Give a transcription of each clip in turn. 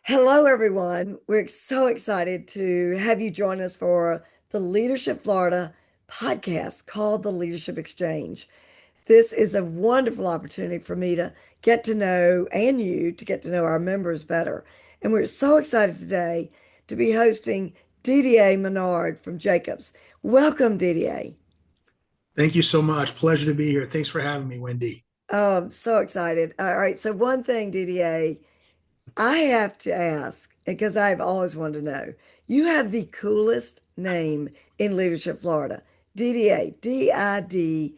Hello, everyone. We're so excited to have you join us for the Leadership Florida podcast called the Leadership Exchange. This is a wonderful opportunity for me to get to know and you to get to know our members better. And we're so excited today to be hosting Didier Menard from Jacobs. Welcome, Didier. Thank you so much. Pleasure to be here. Thanks for having me, Wendy. Oh, I'm so excited. All right. So, one thing, Didier, I have to ask, because I've always wanted to know, you have the coolest name in Leadership Florida, DDA, Didier.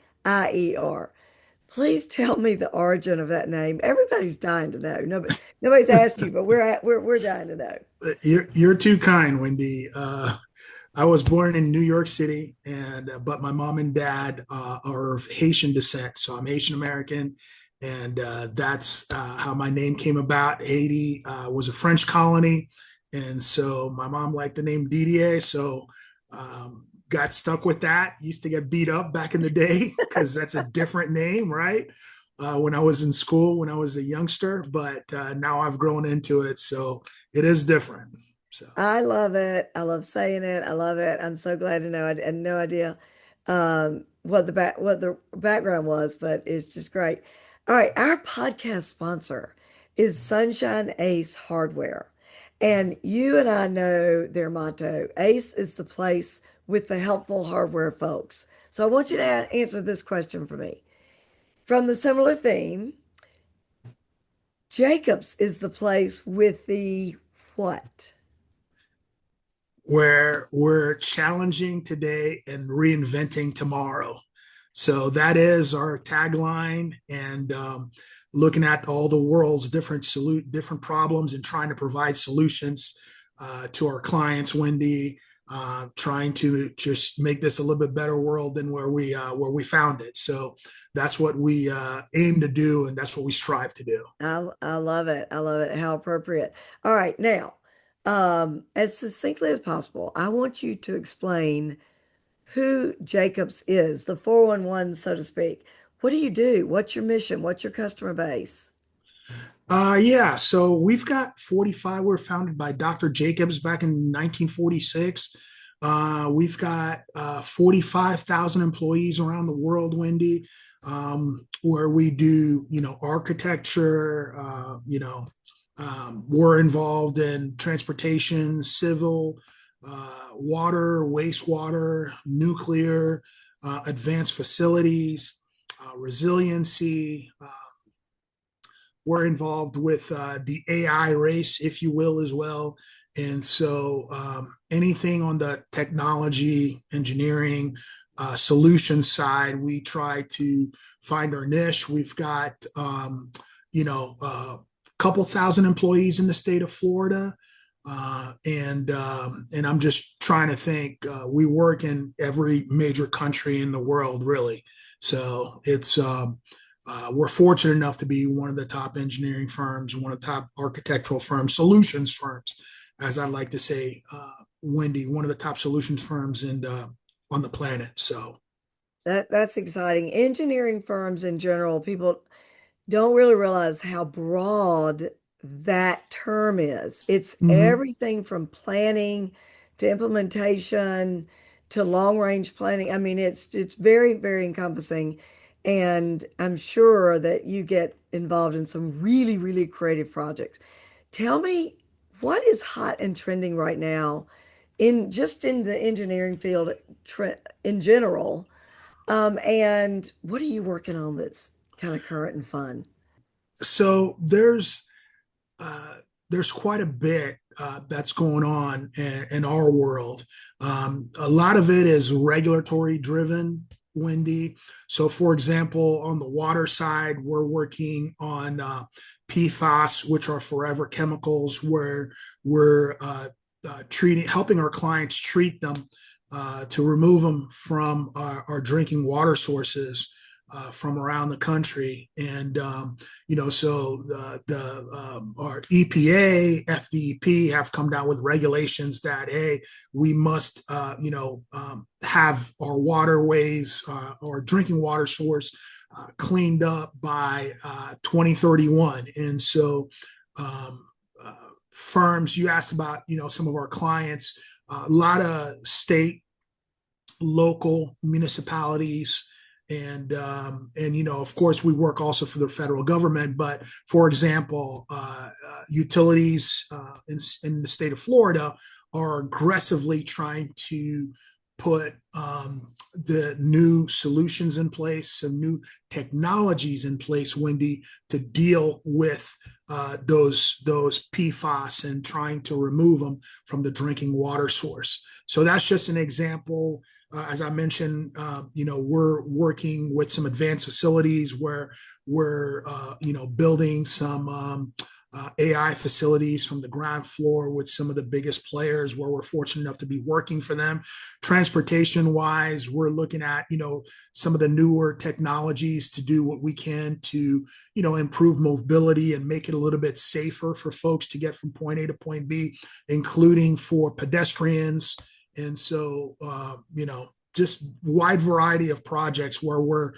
Please tell me the origin of that name. Everybody's dying to know. Nobody's asked you, but we're dying to know. You're too kind, Wendy. I was born in New York City, and but my mom and dad are of Haitian descent, so I'm Haitian American, and that's how my name came about. Haiti was a French colony, and so my mom liked the name Didier, so got stuck with that. Used to get beat up back in the day because that's a different name, right? When I was in school, when I was a youngster, but now I've grown into it, so it is different. So. I love it. I love saying it. I love it. I'm so glad to know. I had no idea what the background was, but it's just great. All right, our podcast sponsor is Sunshine Ace Hardware. And you and I know their motto. Ace is the place with the helpful hardware folks. So I want you to answer this question for me. From the similar theme, Jacobs is the place with the what? Where we're challenging today and reinventing tomorrow. So that is our tagline, and looking at all the world's different problems and trying to provide solutions to our clients, Wendy. Trying to just make this a little bit better world than where we found it. So that's what we aim to do, and that's what we strive to do. I love it. I love it. How appropriate. All right, now, as succinctly as possible, I want you to explain who Jacobs is, the 411, so to speak. What do you do? What's your mission? What's your customer base? Yeah, so we've got 45. We were founded by Dr. Jacobs back in 1946. We've got 45,000 employees around the world, Wendy, where we do, architecture, we're involved in transportation, civil, water, wastewater, nuclear, advanced facilities, resiliency. We're involved with the AI race, if you will, as well. And so anything on the technology, engineering, solution side, we try to find our niche. We've got, a couple thousand employees in the state of Florida. And I'm just trying to think. We work in every major country in the world, really. So it's we're fortunate enough to be one of the top engineering firms, one of the top architectural firms, solutions firms, as I like to say, Wendy, one of the top solutions firms on the planet. So, That's exciting. Engineering firms in general, people don't really realize how broad that term is. It's mhm. everything from planning to implementation to long range planning. I mean, it's very, very encompassing. And I'm sure that you get involved in some really, really creative projects. Tell me what is hot and trending right now in the engineering field in general. And what are you working on that's kind of current and fun? So there's quite a bit that's going on in our world. A lot of it is regulatory driven, Wendy. So, for example, on the water side, we're working on PFAS, which are forever chemicals, where we're helping our clients treat them to remove them from our drinking water sources from around the country. And, so our EPA, FDEP have come down with regulations that, hey, we must, have our waterways, our drinking water source cleaned up by 2031. And so, firms. You asked about, some of our clients, a lot of state, local municipalities, and of course we work also for the federal government. But for example, utilities in the state of Florida are aggressively trying to put the new solutions in place, some new technologies in place, Wendy, to deal with those PFAS and trying to remove them from the drinking water source. So that's just an example. As I mentioned, we're working with some advanced facilities where we're, building some AI facilities from the ground floor with some of the biggest players where we're fortunate enough to be working for them. Transportation wise, we're looking at, some of the newer technologies to do what we can to, improve mobility and make it a little bit safer for folks to get from point A to point B, including for pedestrians. And so, just wide variety of projects where we're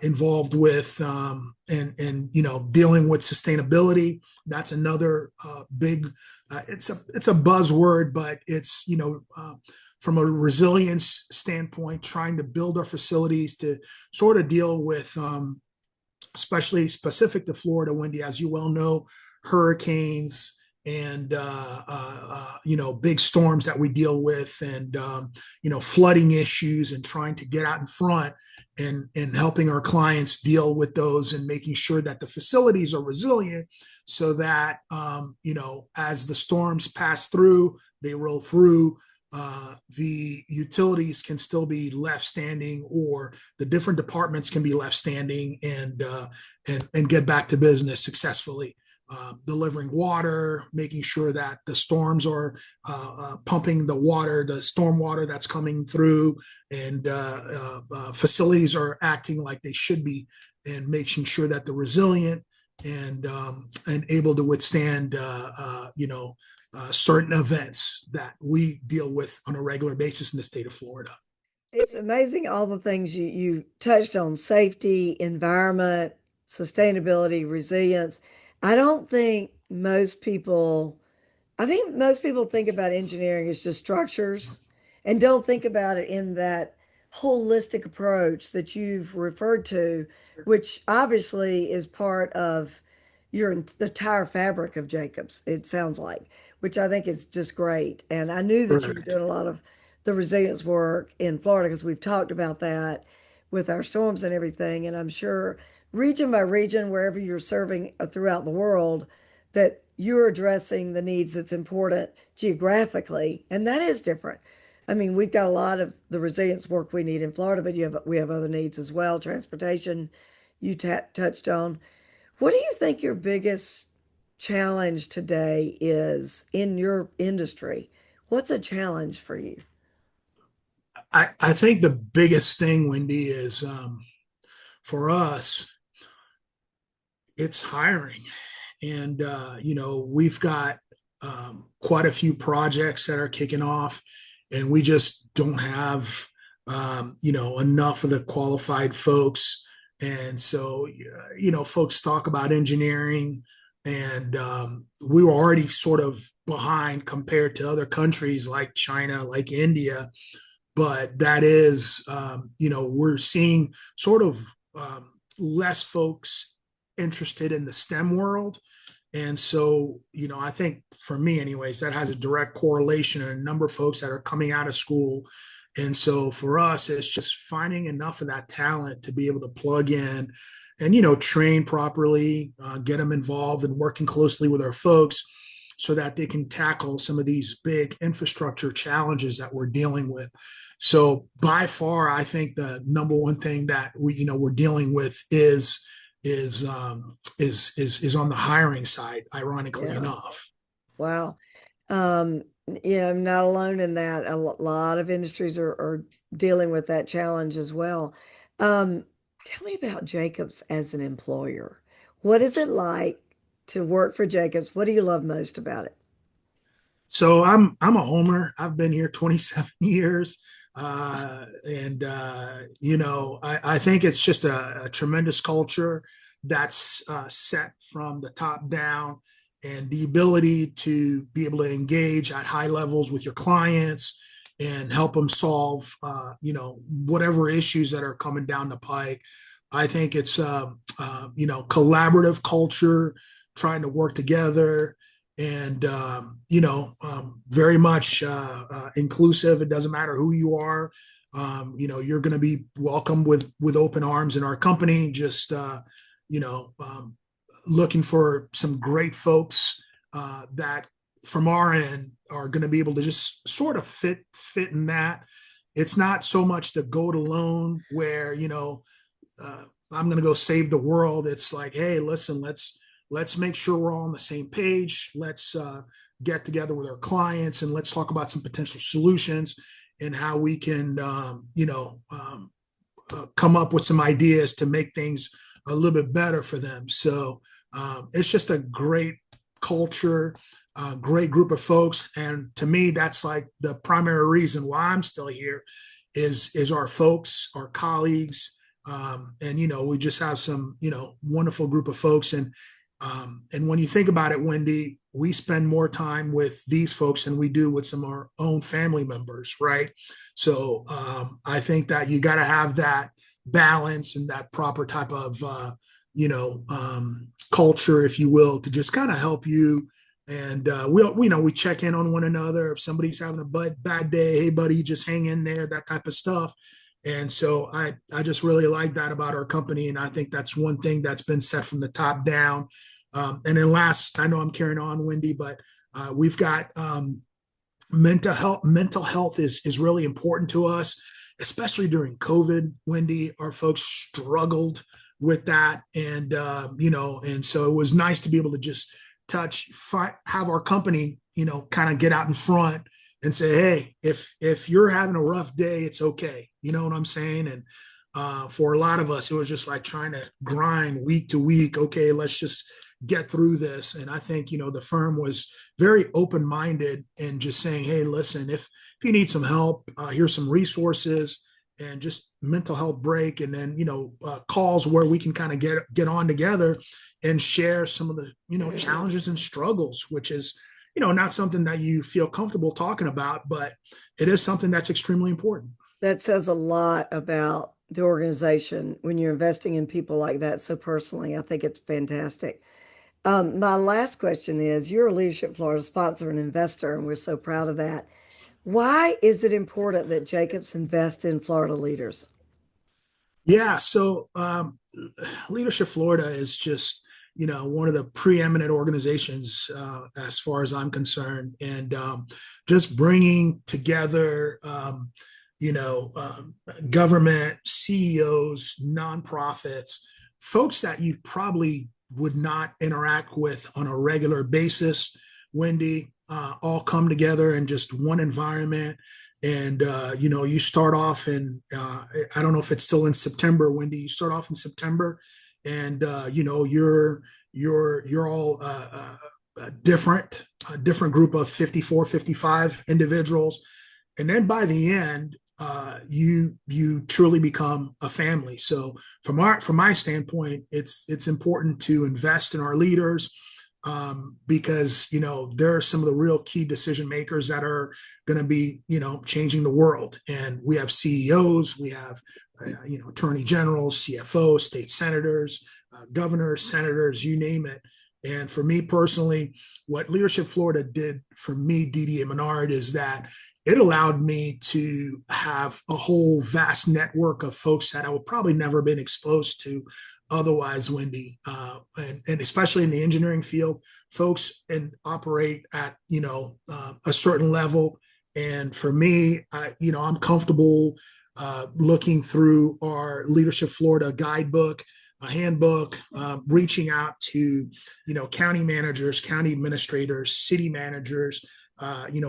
involved with and dealing with sustainability. That's another big. It's a buzzword, but it's from a resilience standpoint, trying to build our facilities to sort of deal with, especially specific to Florida, Wendy, as you well know, hurricanes and big storms that we deal with, and flooding issues, and trying to get out in front and helping our clients deal with those, and making sure that the facilities are resilient so that as the storms pass through, they roll through, the utilities can still be left standing, or the different departments can be left standing, and get back to business successfully. Delivering water, making sure that the storms are pumping the water, the storm water that's coming through, and facilities are acting like they should be, and making sure that they're resilient and able to withstand certain events that we deal with on a regular basis in the state of Florida. It's amazing all the things you touched on: safety, environment, sustainability, resilience. I don't think most people, I think most people think about engineering as just structures and don't think about it in that holistic approach that you've referred to, which obviously is part of the entire fabric of Jacobs, it sounds like, which I think is just great. And I knew that you were Correct. doing a lot of the resilience work in Florida because we've talked about that with our storms and everything. And I'm sure region by region, wherever you're serving throughout the world, that you're addressing the needs that's important geographically, and that is different. I mean, we've got a lot of the resilience work we need in Florida, but we have other needs as well. Transportation, you touched on. What do you think your biggest challenge today is in your industry? What's a challenge for you? I think the biggest thing, Wendy, is for us, it's hiring. And, we've got quite a few projects that are kicking off, and we just don't have, enough of the qualified folks. And so, folks talk about engineering, and we were already sort of behind compared to other countries like China, like India. But that is, we're seeing sort of less folks interested in the STEM world. And so, I think for me, anyways, that has a direct correlation in a number of folks that are coming out of school. And so for us, it's just finding enough of that talent to be able to plug in and, train properly, get them involved and working closely with our folks so that they can tackle some of these big infrastructure challenges that we're dealing with. So by far, I think the number one thing that we're dealing with is on the hiring side, ironically Yeah. enough. Wow. Um, yeah, I'm not alone in that. Lot of industries are dealing with that challenge as well. Tell me about Jacobs as an employer. What is it like to work for Jacobs? What do you love most about it? So I'm a homer. I've been here 27 years. And I think it's just a tremendous culture that's set from the top down. and the ability to be able to engage at high levels with your clients and help them solve, whatever issues that are coming down the pike. I think it's, collaborative culture, trying to work together, and very much inclusive. It doesn't matter who you are. You're going to be welcomed with open arms in our company. Just you know, looking for some great folks that from our end are going to be able to just sort of fit in that. It's not so much the go it alone where uh, I'm going to go save the world. It's like, hey, listen, let's make sure we're all on the same page. Let's get together with our clients and let's talk about some potential solutions and how we can come up with some ideas to make things a little bit better for them. So it's just a great culture, great group of folks, and to me, that's like the primary reason why I'm still here is our folks, our colleagues, and we just have some wonderful group of folks, and when you think about it, Wendy, we spend more time with these folks than we do with some of our own family members, right? So I think that you got to have that balance and that proper type of culture, if you will, to just kind of help you. And we check in on one another. If somebody's having a bad day, hey buddy, just hang in there, that type of stuff. And so I just really like that about our company, and I think that's one thing that's been set from the top down. And then last, I know I'm carrying on, Wendy, but we've got mental health. Mental health is really important to us, especially during COVID. Wendy, our folks struggled with that, and and so it was nice to be able to just have our company, kind of get out in front and say, hey, if you're having a rough day, it's okay. You know what I'm saying? And for a lot of us, it was just like trying to grind week to week. Okay, let's just get through this. And I think the firm was very open minded and just saying, hey, listen, if you need some help, here's some resources and just mental health break, and then calls where we can kind of get on together and share some of the challenges and struggles, which is not something that you feel comfortable talking about, but it is something that's extremely important. That says a lot about the organization when you're investing in people like that so personally. I think it's fantastic. My last question is, you're a Leadership Florida sponsor and investor, and we're so proud of that. Why is it important that Jacobs invest in Florida leaders? Yeah, so Leadership Florida is just one of the preeminent organizations as far as I'm concerned, and just bringing together you know government CEOs, nonprofits, folks that you probably would not interact with on a regular basis. Wendy, all come together in just one environment, and you start off in I don't know if it's still in September, Wendy. You start off in September, and you're all different, a different group of 54, 55 individuals, and then by the end, you truly become a family. So from my standpoint, it's important to invest in our leaders, because there are some of the real key decision makers that are going to be changing the world. And we have CEOs, we have attorney generals, CFOs, state senators, governors, senators, you name it. And for me personally, what Leadership Florida did for me, Didier Menard, is that it allowed me to have a whole vast network of folks that I would probably never been exposed to otherwise, Wendy, and especially in the engineering field, folks and operate at a certain level. And for me, I'm comfortable looking through our Leadership Florida guidebook, a handbook, reaching out to county managers, county administrators, city managers,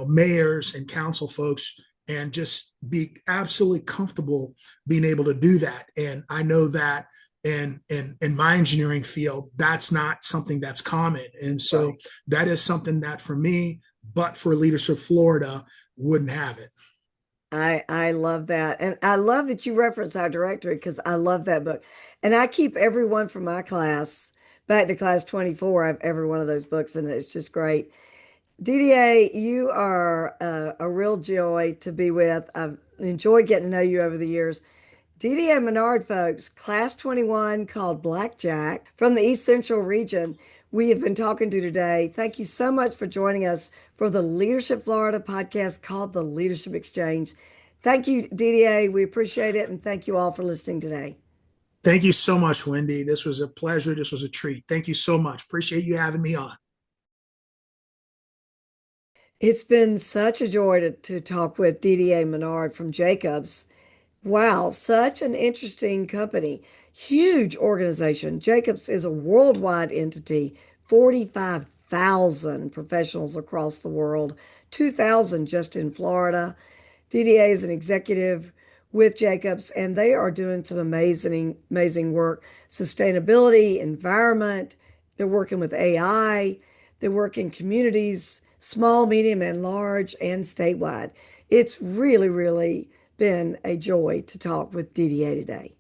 mayors and council folks, and just be absolutely comfortable being able to do that. And I know that in my engineering field, that's not something that's common. And so Right. that is something that for me, but for Leadership Florida, wouldn't have it. I love that. And I love that you reference our directory because I love that book. And I keep everyone from my class back to class 24. I have every one of those books, and it's just great. DDA, you are a real joy to be with. I've enjoyed getting to know you over the years. Didier Menard, folks, class 21 called Blackjack from the East Central region. We have been talking to today. Thank you so much for joining us for the Leadership Florida podcast called the Leadership Exchange. Thank you, DDA. We appreciate it. And thank you all for listening today. Thank you so much, Wendy. This was a pleasure. This was a treat. Thank you so much. Appreciate you having me on. It's been such a joy to talk with DDA Menard from Jacobs. Wow, such an interesting company. Huge organization. Jacobs is a worldwide entity, 45,000 professionals across the world, 2,000 just in Florida. DDA is an executive with Jacobs, and they are doing some amazing work. Sustainability, environment. They're working with AI. They work in communities, small, medium, and large, and statewide. It's really been a joy to talk with DDA today.